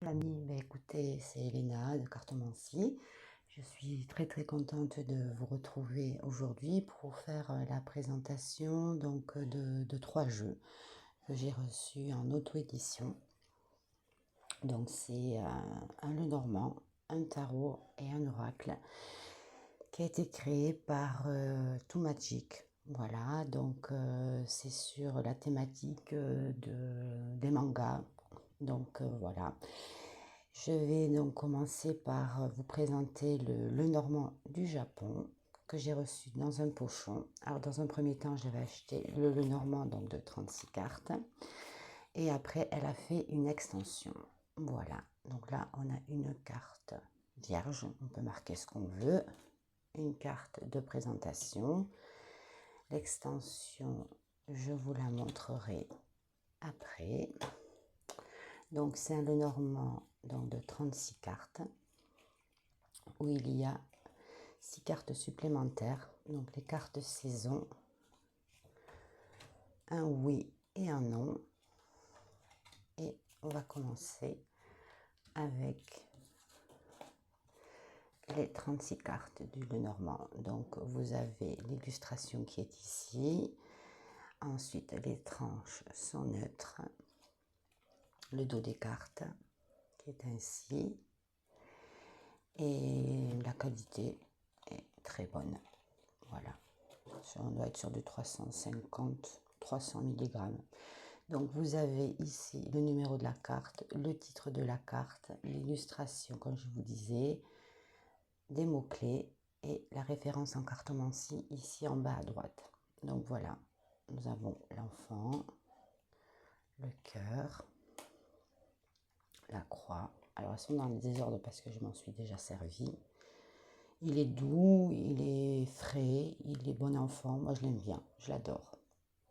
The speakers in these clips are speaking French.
Amis, écoutez, c'est Elena de Cartomancie. Je suis très contente de vous retrouver aujourd'hui pour faire la présentation de 3 jeux que j'ai reçus en auto-édition. Donc c'est un Lenormand, un tarot et un oracle qui a été créé par Too Magic. Voilà, donc c'est sur la thématique des mangas. Donc voilà. Je vais donc commencer par vous présenter le Lenormand du Japon que j'ai reçu dans un pochon. Alors dans un premier temps, j'avais acheté le Lenormand donc de 36 cartes et après elle a fait une extension. Voilà, donc là on a une carte vierge, on peut marquer ce qu'on veut, une carte de présentation. L'extension, je vous la montrerai après. Donc c'est un Lenormand donc de 36 cartes où il y a 6 cartes supplémentaires, donc les cartes saison, un oui et un non. Et on va commencer avec les 36 cartes du Lenormand. Donc vous avez l'illustration qui est ici. Ensuite les tranches sont neutres. Le dos des cartes qui est ainsi. Et la qualité est très bonne. Voilà. On doit être sur du 350-300 mg. Donc vous avez ici le numéro de la carte, le titre de la carte, l'illustration, comme je vous disais, des mots-clés et la référence en cartomancie ici en bas à droite. Donc voilà, nous avons l'enfant, le cœur, la croix. Alors elles sont dans le désordre parce que je m'en suis déjà servi. Il est doux, il est frais, il est bon enfant. Moi je l'aime bien, je l'adore.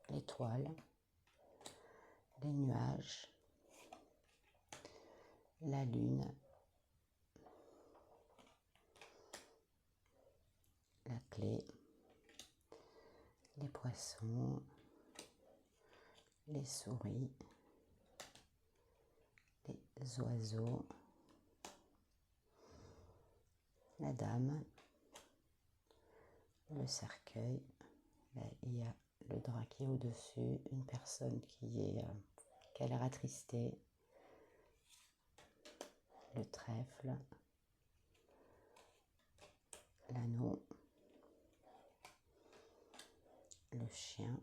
L'étoile, les nuages, la lune, la clé, les poissons, les souris, les oiseaux, la dame, le cercueil. Là, il y a le drap qui est au-dessus, une personne qui a l'air attristée, le trèfle, l'anneau, le chien,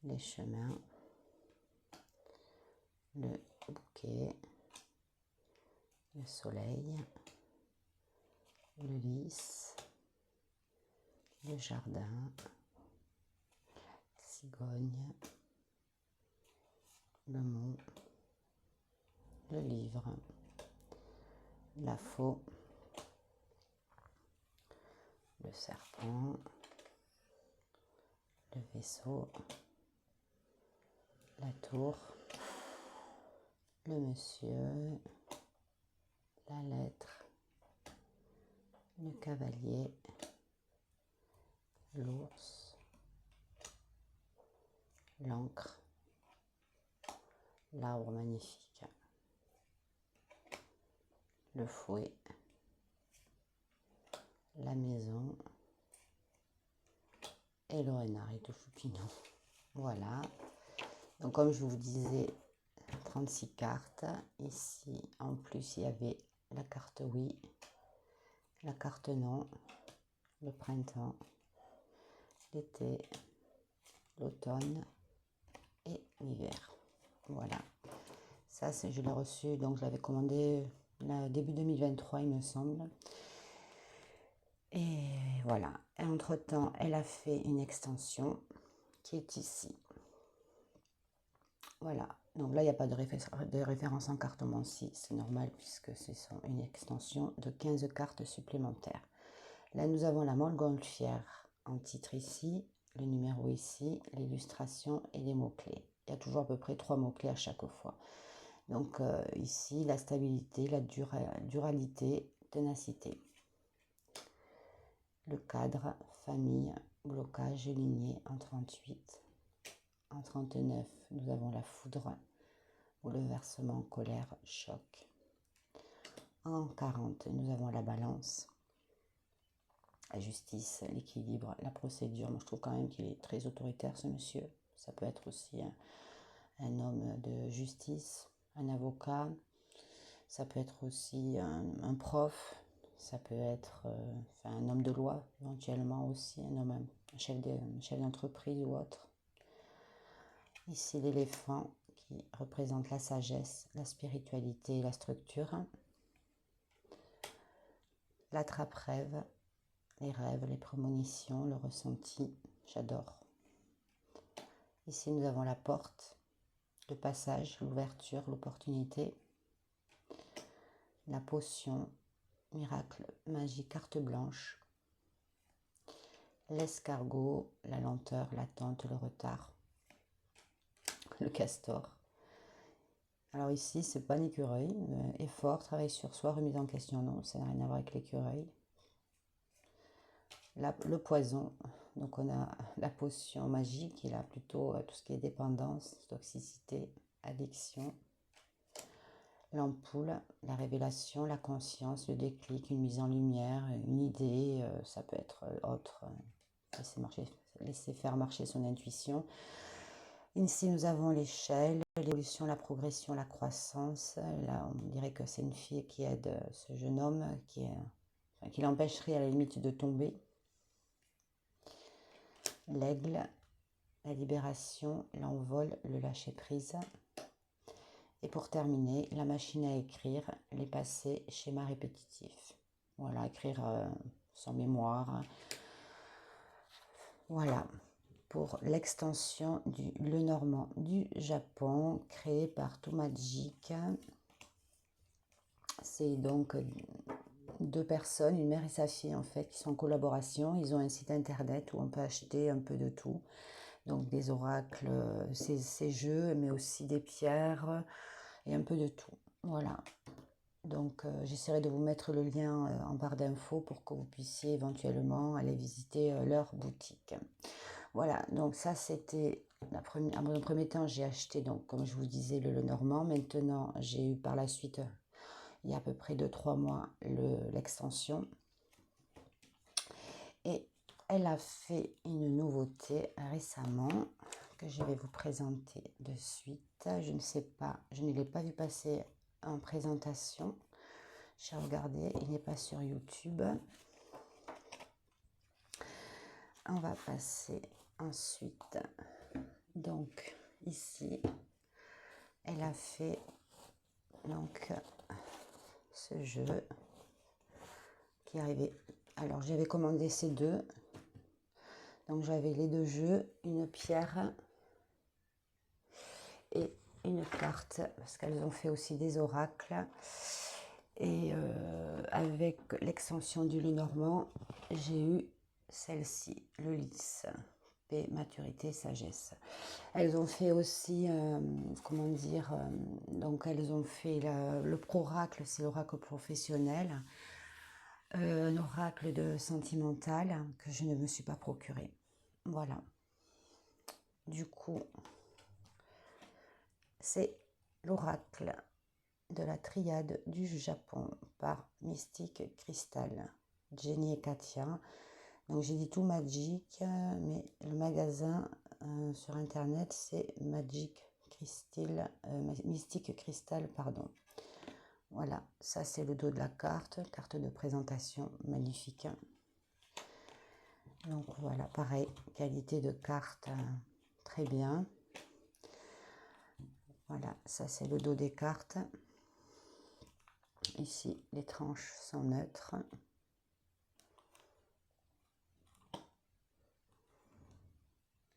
les chemins, le bouquet, le soleil, le lys, le jardin, cigogne, le mont, le livre, la faux, le serpent, le vaisseau, la tour, le monsieur, la lettre, le cavalier, l'ours, l'encre, l'arbre magnifique, le fouet, la maison et le renard et tout choupinot. Voilà. Donc comme je vous disais, 36 cartes. Ici, en plus, il y avait la carte oui, la carte non, le printemps, l'été, l'automne et l'hiver. Voilà. Ça, je l'ai reçu, donc je l'avais commandé début 2023, il me semble. Et voilà. Et entre-temps, elle a fait une extension qui est ici. Voilà. Donc là, il n'y a pas de référence en cartomancie, c'est normal puisque c'est une extension de 15 cartes supplémentaires. Là, nous avons la montgolfière en titre ici, le numéro ici, l'illustration et les mots-clés. Il y a toujours à peu près 3 mots-clés à chaque fois. Donc ici, la stabilité, la duralité, ténacité. Le cadre, famille, blocage et lignée en 38. En 39, nous avons la foudre, bouleversement, colère, choc. En 40, nous avons la balance, la justice, l'équilibre, la procédure. Moi, je trouve quand même qu'il est très autoritaire, ce monsieur. Ça peut être aussi un homme de justice, un avocat. Ça peut être aussi un prof. Ça peut être un homme de loi, éventuellement aussi, un chef d'entreprise ou autre. Ici, l'éléphant qui représente la sagesse, la spiritualité et la structure. L'attrape-rêve, les rêves, les prémonitions, le ressenti. J'adore. Ici, nous avons la porte, le passage, l'ouverture, l'opportunité. La potion, miracle, magie, carte blanche. L'escargot, la lenteur, l'attente, le retard. Le castor. Alors ici, c'est pas un écureuil. Effort, travail sur soi, remise en question. Non, ça n'a rien à voir avec l'écureuil. Le poison. Donc on a la potion magique, il a plutôt tout ce qui est dépendance, toxicité, addiction. L'ampoule, la révélation, la conscience, le déclic, une mise en lumière, une idée, ça peut être autre. Laisser faire marcher son intuition. Ici, nous avons l'échelle, l'évolution, la progression, la croissance. Là, on dirait que c'est une fille qui aide ce jeune homme, qui l'empêcherait à la limite de tomber. L'aigle, la libération, l'envol, le lâcher-prise. Et pour terminer, la machine à écrire, les passés, schémas répétitifs. Voilà, écrire sans mémoire. Voilà, pour l'extension du Lenormand du Japon, créé par Tomagic. C'est donc deux personnes, une mère et sa fille en fait, qui sont en collaboration. Ils ont un site internet où on peut acheter un peu de tout. Donc des oracles, ces jeux, mais aussi des pierres et un peu de tout. Voilà. Donc j'essaierai de vous mettre le lien en barre d'infos pour que vous puissiez éventuellement aller visiter leur boutique. Voilà, donc ça c'était dans un premier temps j'ai acheté, donc comme je vous disais, le Lenormand. Maintenant j'ai eu par la suite, il y a à peu près 2-3 mois, l'extension. Et elle a fait une nouveauté récemment que je vais vous présenter de suite. Je ne sais pas, je ne l'ai pas vu passer en présentation. J'ai regardé, il n'est pas sur YouTube. On va passer ensuite. Donc ici, elle a fait donc ce jeu qui est arrivé. Alors j'avais commandé ces deux. Donc j'avais les deux jeux, une pierre et une carte, parce qu'elles ont fait aussi des oracles. Et avec l'extension du Lenormand, j'ai eu celle-ci, le lys, paix, maturité, sagesse. Elles ont fait aussi, comment dire, donc elles ont fait le pro-oracle, c'est l'oracle professionnel, un oracle de sentimental que je ne me suis pas procuré. Voilà. Du coup, c'est l'oracle de la triade du Japon par Mystique Crystal, Jenny et Katia. Donc j'ai dit tout Magic, mais le magasin sur internet c'est Mystique Crystal, pardon. Voilà, ça c'est le dos de la carte de présentation, magnifique. Donc voilà, pareil, qualité de carte très bien. Voilà, ça c'est le dos des cartes. Ici, les tranches sont neutres.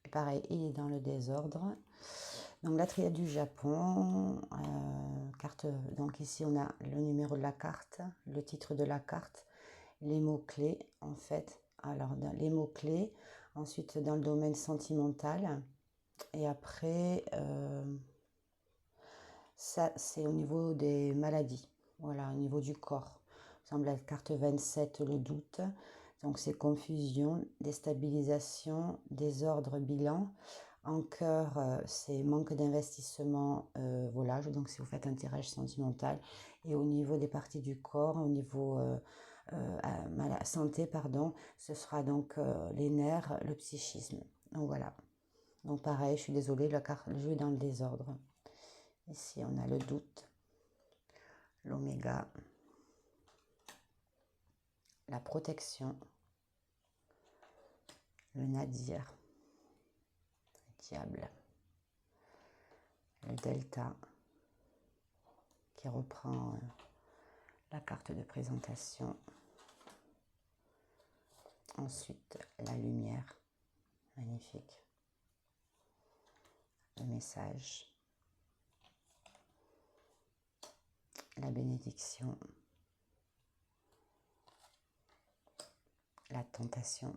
Et pareil, il est dans le désordre. Donc la triade du Japon, carte. Donc ici on a le numéro de la carte, le titre de la carte, les mots-clés en fait. Alors les mots-clés, ensuite dans le domaine sentimental. Et après, ça c'est au niveau des maladies. Voilà, au niveau du corps. Ça semble la carte 27, le doute. Donc c'est confusion, déstabilisation, désordre, bilan. En cœur, c'est manque d'investissement, volage, donc si vous faites un tirage sentimental. Et au niveau des parties du corps, au niveau santé, pardon, ce sera donc les nerfs, le psychisme. Donc voilà. Donc pareil, je suis désolée, le jeu est dans le désordre. Ici, on a le doute, l'oméga, la protection, le nadir, le diable, le delta, qui reprend la carte de présentation. Ensuite, la lumière, magnifique. Le message, la bénédiction, la tentation,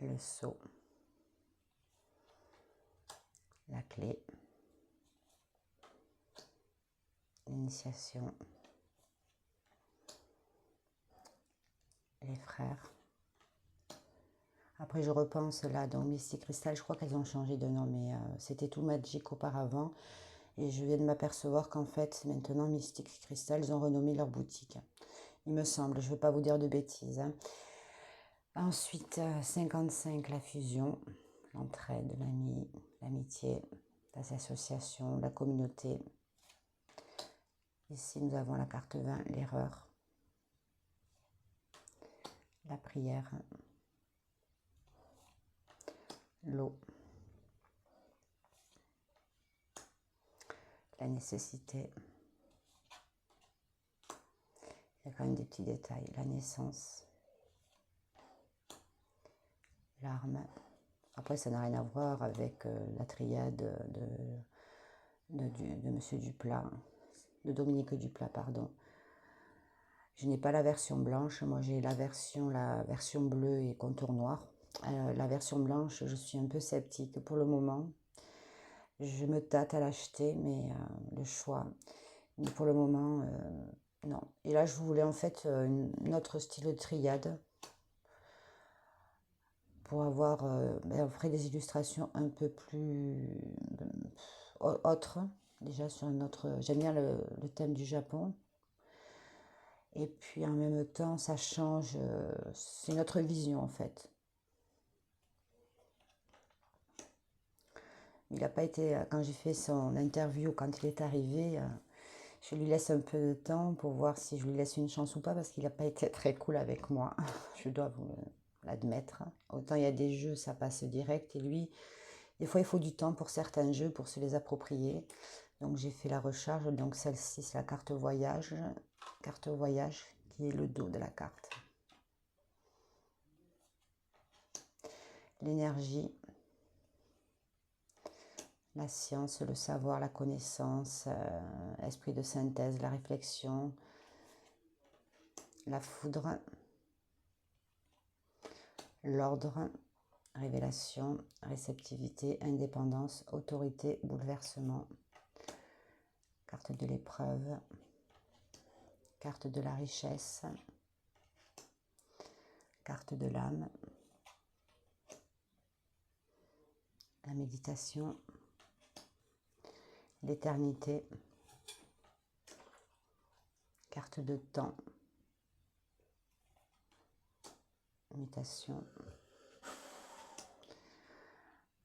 le sceau, la clé, l'initiation, les frères. Après, je repense là, dans Mystic Crystal, je crois qu'elles ont changé de nom, mais c'était tout Magic auparavant. Et je viens de m'apercevoir qu'en fait, maintenant, Mystic Crystal, ils ont renommé leur boutique. Il me semble, je ne veux pas vous dire de bêtises. Hein. Ensuite, 55, la fusion, l'entraide, l'amitié, les associations, la communauté. Ici, nous avons la carte 20, l'erreur, la prière, l'eau, la nécessité. Il y a quand même des petits détails. La naissance, l'arme. Après, ça n'a rien à voir avec la triade de Monsieur Duplat, de Dominique Duplat, pardon. Je n'ai pas la version blanche, moi j'ai la version bleue et contour noir. La version blanche, je suis un peu sceptique pour le moment. Je me tâte à l'acheter, mais le choix. Mais pour le moment, non. Et là, je voulais en fait un autre style de triade pour avoir après des illustrations un peu plus autres. Déjà sur un autre. J'aime bien le thème du Japon. Et puis en même temps, ça change. C'est notre vision en fait. Il n'a pas été, quand j'ai fait son interview, quand il est arrivé, je lui laisse un peu de temps pour voir si je lui laisse une chance ou pas, parce qu'il n'a pas été très cool avec moi, je dois vous l'admettre. Autant il y a des jeux, ça passe direct, et lui, des fois il faut du temps pour certains jeux, pour se les approprier. Donc j'ai fait la recharge, donc celle-ci c'est la carte voyage qui est le dos de la carte. L'énergie, la science, le savoir, la connaissance, esprit de synthèse, la réflexion, la foudre, l'ordre, révélation, réceptivité, indépendance, autorité, bouleversement, carte de l'épreuve, carte de la richesse, carte de l'âme, la méditation, l'éternité, carte de temps, mutation,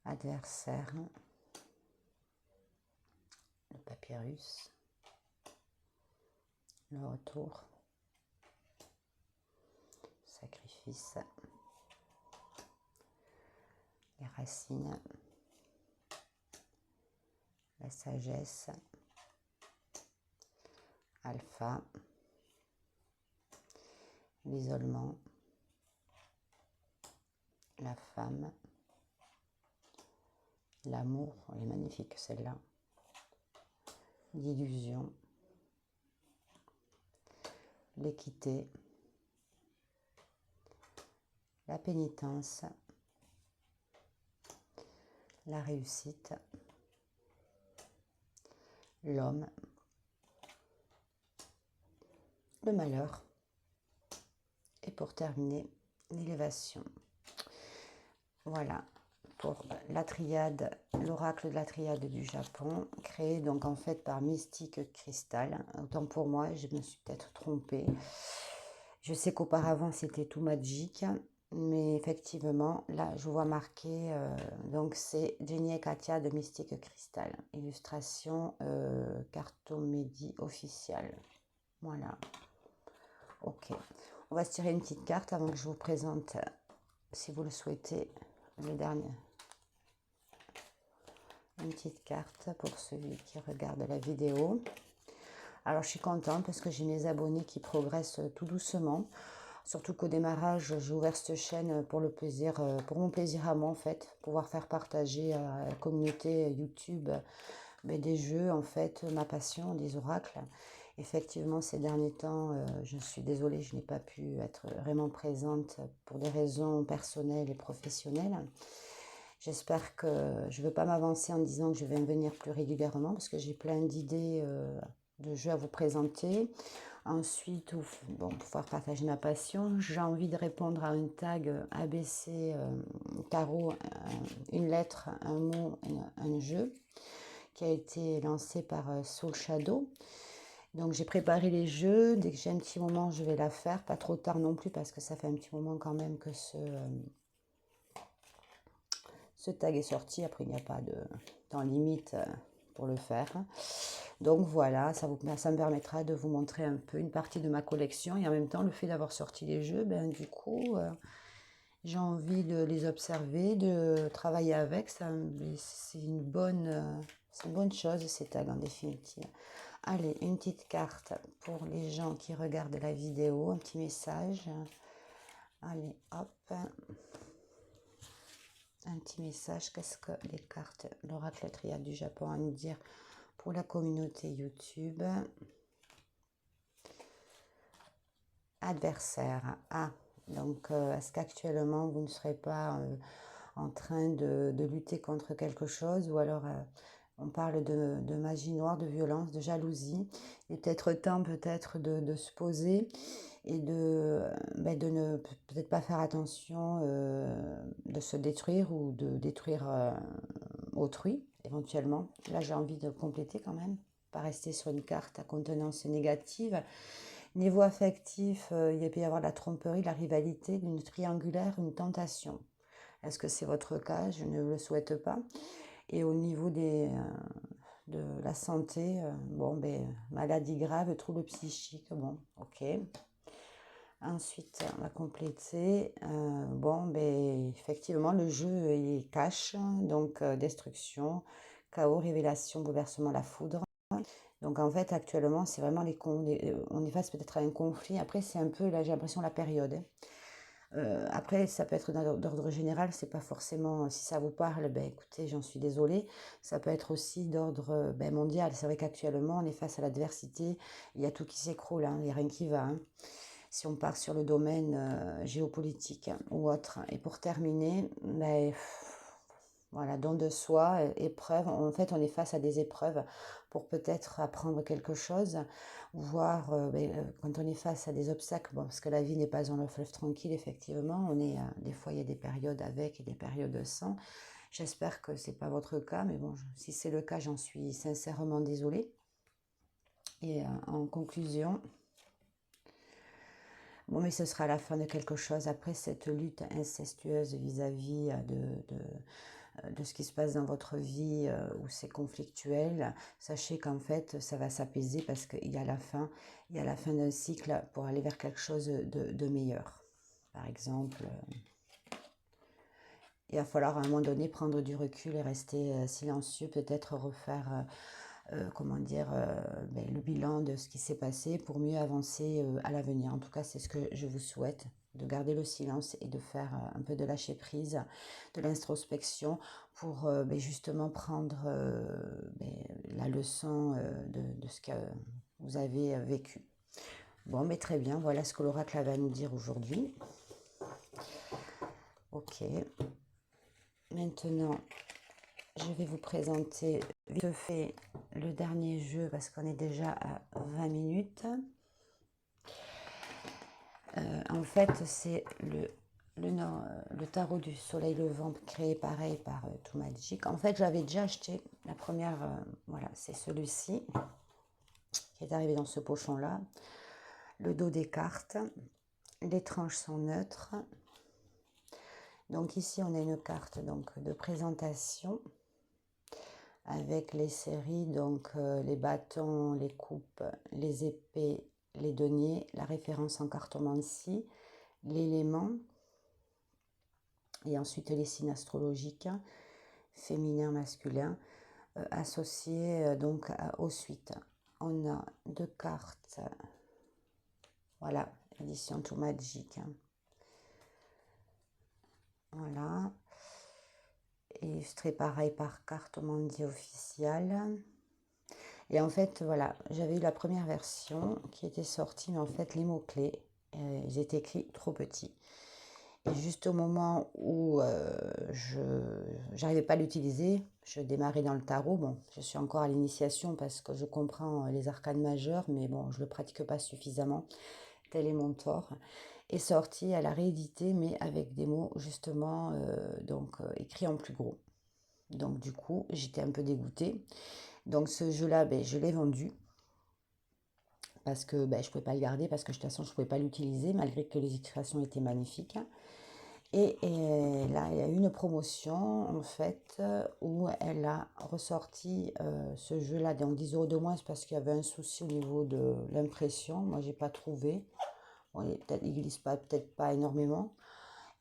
adversaire, le papyrus, le retour, sacrifice, les racines, la sagesse, alpha, l'isolement, la femme, l'amour, elle est magnifique celle-là, l'illusion, l'équité, la pénitence, la réussite, l'homme, le malheur, et pour terminer, l'élévation. Voilà, pour la triade, l'oracle de la triade du Japon, créé donc en fait par Mystique Crystal. Autant pour moi, je me suis peut-être trompée. Je sais qu'auparavant c'était tout Magic, mais effectivement, là je vois marqué, donc c'est Jenny et Katia de Mystique Crystal. Illustration Cartomédie officielle. Voilà, ok. On va se tirer une petite carte avant que je vous présente, si vous le souhaitez, le dernier. Une petite carte pour celui qui regarde la vidéo. Alors je suis contente parce que j'ai mes abonnés qui progressent tout doucement. Surtout qu'au démarrage, j'ai ouvert cette chaîne pour le plaisir, pour mon plaisir à moi en fait, pouvoir faire partager à la communauté YouTube des jeux en fait, ma passion, des oracles. Effectivement, ces derniers temps, je suis désolée, je n'ai pas pu être vraiment présente pour des raisons personnelles et professionnelles. J'espère que je ne veux pas m'avancer en disant que je vais venir plus régulièrement parce que j'ai plein d'idées de jeux à vous présenter. Ensuite, bon, pour pouvoir partager ma passion, j'ai envie de répondre à un tag ABC tarot, une lettre, un mot, un jeu qui a été lancé par Soul Shadow. Donc j'ai préparé les jeux, dès que j'ai un petit moment je vais la faire, pas trop tard non plus parce que ça fait un petit moment quand même que ce tag est sorti, après il n'y a pas de temps limite pour le faire. Donc voilà, ça me permettra de vous montrer un peu une partie de ma collection et en même temps le fait d'avoir sorti les jeux, du coup j'ai envie de les observer, de travailler avec, c'est une bonne chose ces tags en définitive. Allez, une petite carte pour les gens qui regardent la vidéo, un petit message. Allez, hop. Un petit message, qu'est-ce que les cartes, l'oracle triade du Japon a à nous dire pour la communauté YouTube. Adversaire. Ah, donc est-ce qu'actuellement vous ne serez pas en train de lutter contre quelque chose ou alors on parle de magie noire, de violence, de jalousie. Il est peut-être temps peut-être de se poser et de ne peut-être pas faire attention de se détruire ou de détruire autrui éventuellement. Là j'ai envie de compléter quand même, pas rester sur une carte à contenance négative. Niveau affectif, il peut y avoir la tromperie, la rivalité, une triangulaire, une tentation. Est-ce que c'est votre cas? Je ne le souhaite pas. Et au niveau de la santé, maladie grave, troubles psychiques, bon, ok. Ensuite, on va compléter. Effectivement, le jeu est cash, donc destruction, chaos, révélation, bouleversement, la foudre. Donc en fait, actuellement, c'est vraiment on est face peut-être à un conflit. Après, c'est un peu, là, j'ai l'impression, la période. Après, ça peut être d'ordre général, c'est pas forcément, si ça vous parle, écoutez, j'en suis désolée. Ça peut être aussi d'ordre mondial. C'est vrai qu'actuellement, on est face à l'adversité, il y a tout qui s'écroule, hein, il n'y a rien qui va. Hein. Si on part sur le domaine géopolitique ou autre. Et pour terminer, voilà, don de soi, épreuve. En fait, on est face à des épreuves pour peut-être apprendre quelque chose, voire quand on est face à des obstacles, bon, parce que la vie n'est pas un long fleuve tranquille, effectivement, des fois il y a des périodes avec et des périodes sans. J'espère que c'est pas votre cas, mais bon, si c'est le cas, j'en suis sincèrement désolée. Et en conclusion, bon, mais ce sera la fin de quelque chose. Après cette lutte incestueuse vis-à-vis de ce qui se passe dans votre vie où c'est conflictuel, sachez qu'en fait, ça va s'apaiser parce qu'il y a la fin d'un cycle pour aller vers quelque chose de meilleur. Par exemple, il va falloir à un moment donné prendre du recul et rester silencieux, peut-être refaire le bilan de ce qui s'est passé pour mieux avancer à l'avenir. En tout cas, c'est ce que je vous souhaite, de garder le silence et de faire un peu de lâcher prise, de l'introspection pour justement prendre la leçon de ce que vous avez vécu. Bon, mais très bien, voilà ce que l'oracle avait à nous dire aujourd'hui. Ok. Maintenant, je vais vous présenter vite fait le dernier jeu parce qu'on est déjà à 20 minutes. En fait, c'est le le tarot du soleil levant créé pareil par Too Magic. En fait, j'avais déjà acheté la première, voilà, c'est celui-ci qui est arrivé dans ce pochon-là. Le dos des cartes, les tranches sont neutres. Donc ici, on a une carte donc, de présentation avec les séries, donc les bâtons, les coupes, les épées, les deniers, la référence en cartomancie, l'élément, et ensuite les signes astrologiques, féminin, masculin, associés donc aux suites. On a deux cartes, voilà, édition Too Magic. Voilà, illustré pareil par cartomancie officielle. Et en fait, voilà, j'avais eu la première version qui était sortie, mais en fait, les mots-clés, ils étaient écrits trop petits. Et juste au moment où je n'arrivais pas à l'utiliser, je démarrais dans le tarot. Bon, je suis encore à l'initiation parce que je comprends les arcanes majeures, mais bon, je ne le pratique pas suffisamment. Tel est mon tort. Est sorti à la réédité, mais avec des mots justement écrits en plus gros. Donc du coup, j'étais un peu dégoûtée. Donc ce jeu-là, ben, je l'ai vendu parce que ben, je ne pouvais pas le garder, parce que de toute façon, je ne pouvais pas l'utiliser, malgré que les illustrations étaient magnifiques. Et là, il y a eu une promotion, en fait, où elle a ressorti ce jeu-là, donc 10 € de moins, parce qu'il y avait un souci au niveau de l'impression. Moi, je n'ai pas trouvé. Bon, il glisse pas, peut-être pas énormément.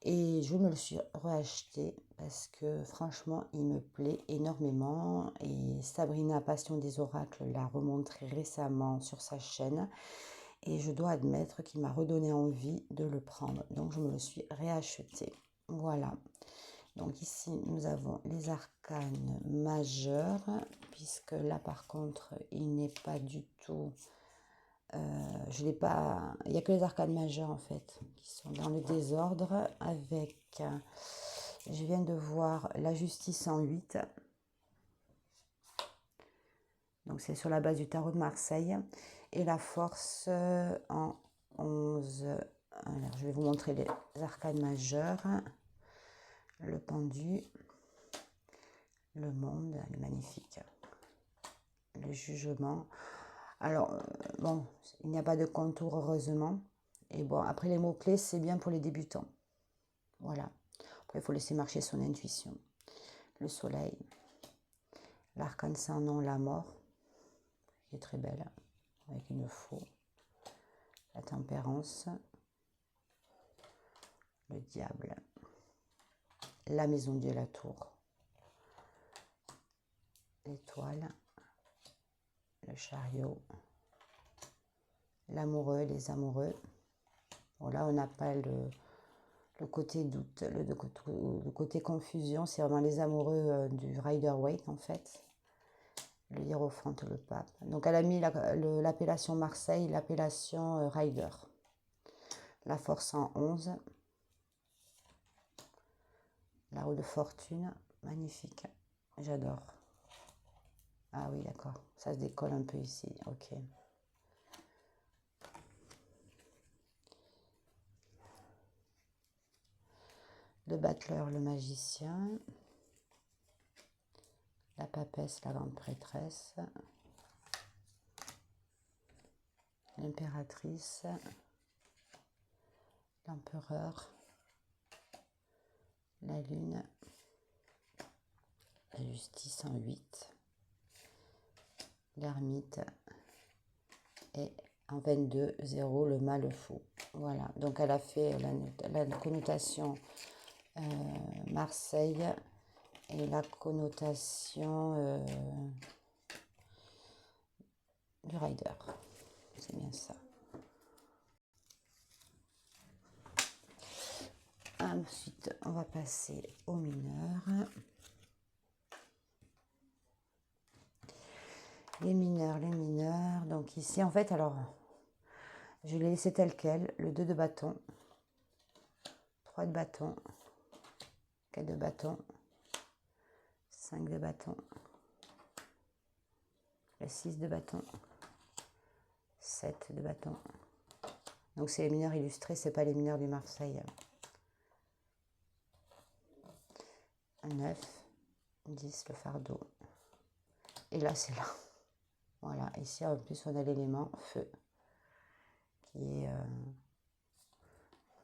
Et je me le suis racheté parce que franchement, il me plaît énormément. Et Sabrina Passion des Oracles l'a remontré récemment sur sa chaîne. Et je dois admettre qu'il m'a redonné envie de le prendre. Donc, je me le suis réacheté. Voilà. Donc ici, nous avons les arcanes majeurs, puisque là, par contre, il n'est pas du tout... je l'ai pas... Il n'y a que les arcanes majeures, en fait, qui sont dans le désordre, avec... je viens de voir la justice en 8. Donc, c'est sur la base du tarot de Marseille. Et la force en 11. Alors, je vais vous montrer les arcanes majeures. Le pendu. Le monde, elle est magnifique. Le jugement. Alors, bon, il n'y a pas de contour, heureusement. Et bon, après, les mots-clés, c'est bien pour les débutants. Voilà. Après, il faut laisser marcher son intuition. Le soleil. L'arcane sans nom, la mort, qui est très belle, avec une faux. La tempérance. Le diable. La maison Dieu, la tour. L'étoile. Le chariot. L'amoureux, les amoureux. Bon, là, on n'a pas le côté doute, le côté confusion. C'est vraiment les amoureux du Rider-Waite, en fait. Le hiérophant, le pape. Donc, elle a mis l'appellation Marseille, l'appellation Rider. La force en 11. La roue de fortune, magnifique. J'adore. Ah oui, d'accord. Ça se décolle un peu ici. Ok. Le battleur, le magicien. La papesse, la grande prêtresse. L'impératrice. L'empereur. La lune. La justice en 8. L'ermite. Et en 22, 0, le mal fou. Voilà. Donc elle a fait la connotation Marseille et la connotation du rider. C'est bien ça. Ensuite, on va passer aux mineurs. Les mineurs. Donc ici, en fait, alors, je l'ai laissé tel quel. Le 2 de bâton, 3 de bâton, 4 de bâton, 5 de bâton, le 6 de bâton, 7 de bâton. Donc c'est les mineurs illustrés, c'est pas les mineurs du Marseille. un 9, 10 le fardeau. Et là, c'est là. Voilà, ici en plus on a l'élément feu qui est...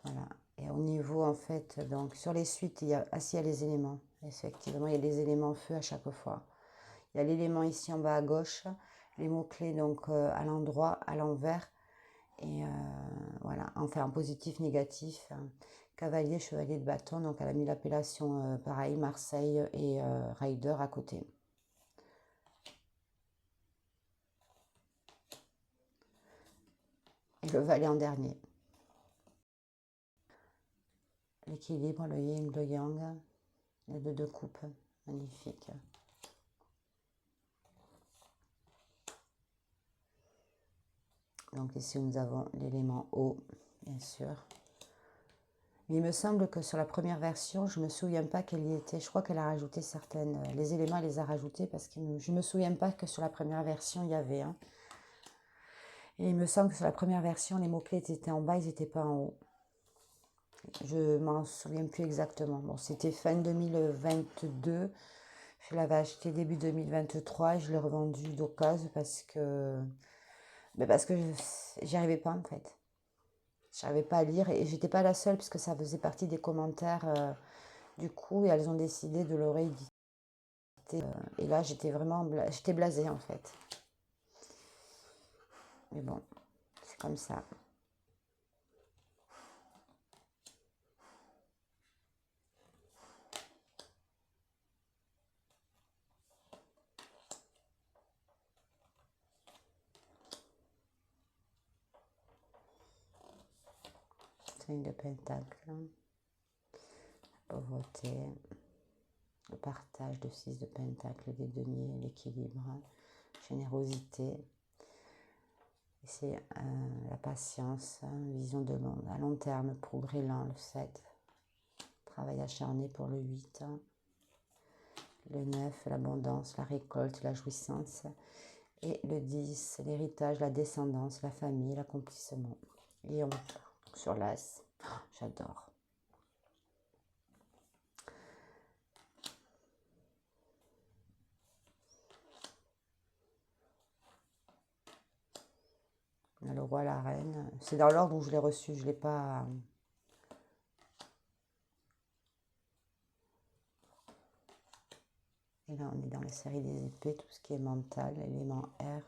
voilà. Et au niveau en fait, donc sur les suites, il y a, il y a les éléments. Effectivement, il y a les éléments feu à chaque fois. Il y a l'élément ici en bas à gauche, les mots-clés donc à l'endroit, à l'envers. Et voilà, enfin en positif, négatif. Cavalier, chevalier de bâton, donc elle a mis l'appellation pareil, Marseille et Rider à côté. Et le valet en dernier. L'équilibre, le yin, le yang, les deux de coupe, magnifique. Donc ici nous avons l'élément eau, bien sûr. Mais il me semble que sur la première version, je ne me souviens pas qu'elle y était. Je crois qu'elle a rajouté certaines... Les éléments, elle les a rajoutés parce que je ne me souviens pas que sur la première version, il y avait. Hein. Et il me semble que sur la première version, les mots-clés étaient en bas, ils n'étaient pas en haut. Je m'en souviens plus exactement. Bon, c'était fin 2022. Je l'avais acheté début 2023 et je l'ai revendu d'occasion parce que... parce que j'y arrivais pas en fait. J'arrivais pas à lire et j'étais pas la seule puisque ça faisait partie des commentaires du coup et elles ont décidé de le rééditer. Et là j'étais vraiment j'étais blasée en fait. Mais bon, c'est comme ça. Cinq de pentacle, pauvreté, le partage de 6 de pentacle, des deniers, l'équilibre, générosité. C'est la patience, vision de long, à long terme, progrès lent, le 7. Travail acharné pour le 8. Le 9, l'abondance, la récolte, la jouissance. Et le 10, l'héritage, la descendance, la famille, l'accomplissement. Et on sur l'as. Oh, j'adore. Le roi, la reine. C'est dans l'ordre où je l'ai reçu. Je ne l'ai pas... Et là, on est dans la série des épées, tout ce qui est mental, élément R.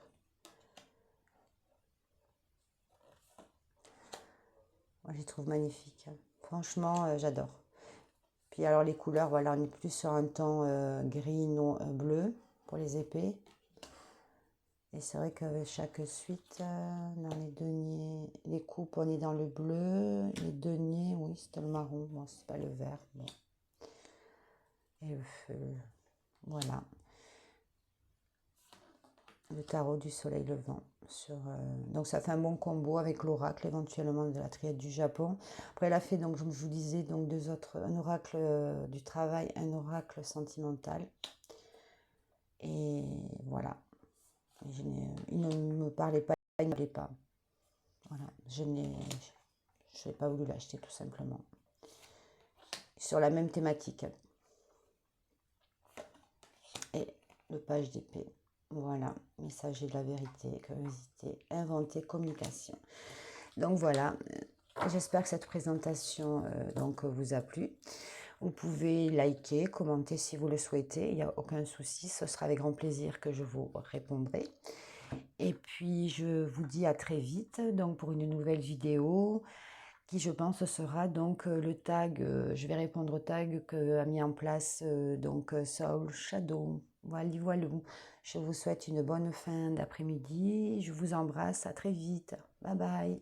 Moi, je les trouve magnifiques. Franchement, j'adore. Puis alors, les couleurs, voilà, on est plus sur un ton gris, non, bleu pour les épées. Et c'est vrai qu'avec chaque suite, dans les deniers, les coupes, on est dans le bleu. Les deniers, oui, c'était le marron. Bon, c'est pas le vert. Bon. Et le feu, voilà. Le tarot du soleil levant. Donc ça fait un bon combo avec l'oracle éventuellement de la triade du Japon. Après elle a fait, donc je vous disais, donc deux autres, un oracle du travail, un oracle sentimental. Et voilà. Il ne me parlait pas, il ne me parlait pas. Voilà, je n'ai pas voulu l'acheter tout simplement. Sur la même thématique. Et le page d'épée. Voilà, messager de la vérité, curiosité, inventer, communication. Donc voilà, j'espère que cette présentation donc, vous a plu. Vous pouvez liker, commenter si vous le souhaitez, il n'y a aucun souci, ce sera avec grand plaisir que je vous répondrai. Et puis je vous dis à très vite donc pour une nouvelle vidéo qui je pense sera donc le tag, je vais répondre au tag que a mis en place donc Soul Shadow. Voilà, voilà. Je vous souhaite une bonne fin d'après-midi. Je vous embrasse. À très vite. Bye bye.